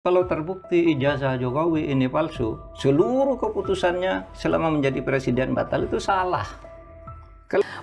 Kalau terbukti ijazah Jokowi ini palsu, seluruh keputusannya selama menjadi presiden batal, itu salah.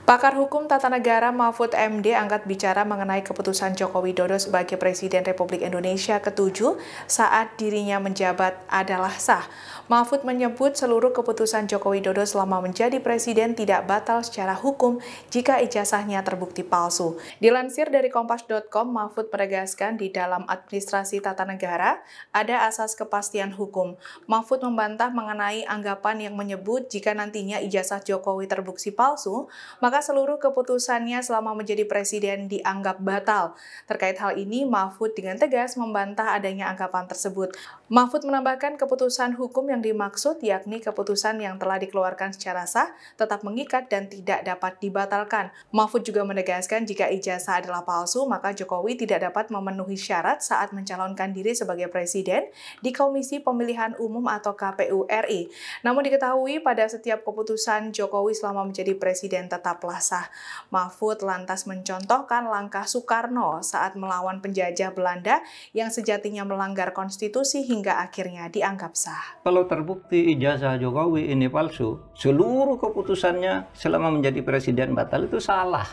Pakar Hukum Tata Negara Mahfud MD angkat bicara mengenai keputusan Joko Widodo sebagai Presiden Republik Indonesia ke-7 saat dirinya menjabat adalah sah. Mahfud menyebut seluruh keputusan Joko Widodo selama menjadi presiden tidak batal secara hukum jika ijazahnya terbukti palsu. Dilansir dari Kompas.com, Mahfud menegaskan di dalam administrasi tata negara ada asas kepastian hukum. Mahfud membantah mengenai anggapan yang menyebut jika nantinya ijazah Jokowi terbukti palsu, maka seluruh keputusannya selama menjadi presiden dianggap batal. Terkait hal ini, Mahfud dengan tegas membantah adanya anggapan tersebut. Mahfud menambahkan keputusan hukum yang dimaksud yakni keputusan yang telah dikeluarkan secara sah, tetap mengikat dan tidak dapat dibatalkan. Mahfud juga menegaskan jika ijazah adalah palsu, maka Jokowi tidak dapat memenuhi syarat saat mencalonkan diri sebagai presiden di Komisi Pemilihan Umum atau KPU RI. Namun diketahui pada setiap keputusan Jokowi selama menjadi presiden tetaplah sah. Mahfud lantas mencontohkan langkah Soekarno saat melawan penjajah Belanda yang sejatinya melanggar konstitusi hingga akhirnya dianggap sah. Kalau terbukti ijazah Jokowi ini palsu, seluruh keputusannya selama menjadi presiden batal, itu salah.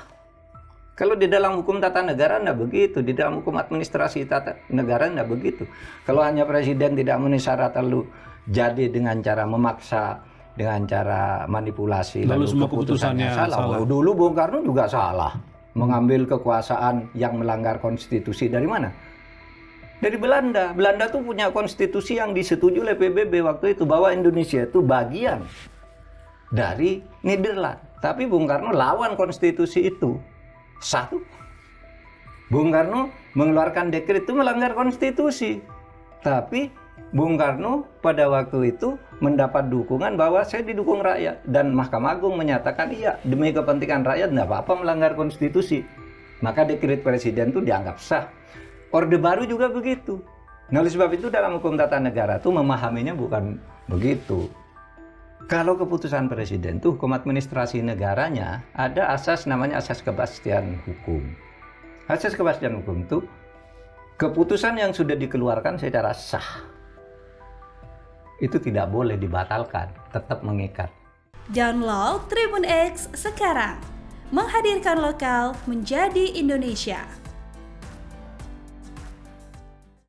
Kalau di dalam hukum tata negara tidak begitu, di dalam hukum administrasi tata negara tidak begitu. Kalau hanya presiden tidak memenuhi syarat lalu jadi dengan cara memaksa, dengan cara manipulasi, lalu keputusannya salah. Dulu Bung Karno juga salah, mengambil kekuasaan yang melanggar konstitusi. Dari mana? Dari Belanda. Belanda tuh punya konstitusi yang disetujui oleh PBB waktu itu, bahwa Indonesia itu bagian dari Nederland. Tapi Bung Karno lawan konstitusi itu. Satu, Bung Karno mengeluarkan dekret itu melanggar konstitusi. Tapi Bung Karno pada waktu itu mendapat dukungan bahwa saya didukung rakyat. Dan Mahkamah Agung menyatakan iya, demi kepentingan rakyat tidak apa-apa melanggar konstitusi. Maka dekret presiden itu dianggap sah. Orde Baru juga begitu. Nah, oleh sebab itu dalam hukum tata negara itu memahaminya bukan begitu. Kalau keputusan presiden itu hukum administrasi negaranya ada asas namanya asas kepastian hukum. Asas kepastian hukum itu keputusan yang sudah dikeluarkan secara sah itu tidak boleh dibatalkan, tetap mengikat. Download Tribun X sekarang, menghadirkan lokal menjadi Indonesia.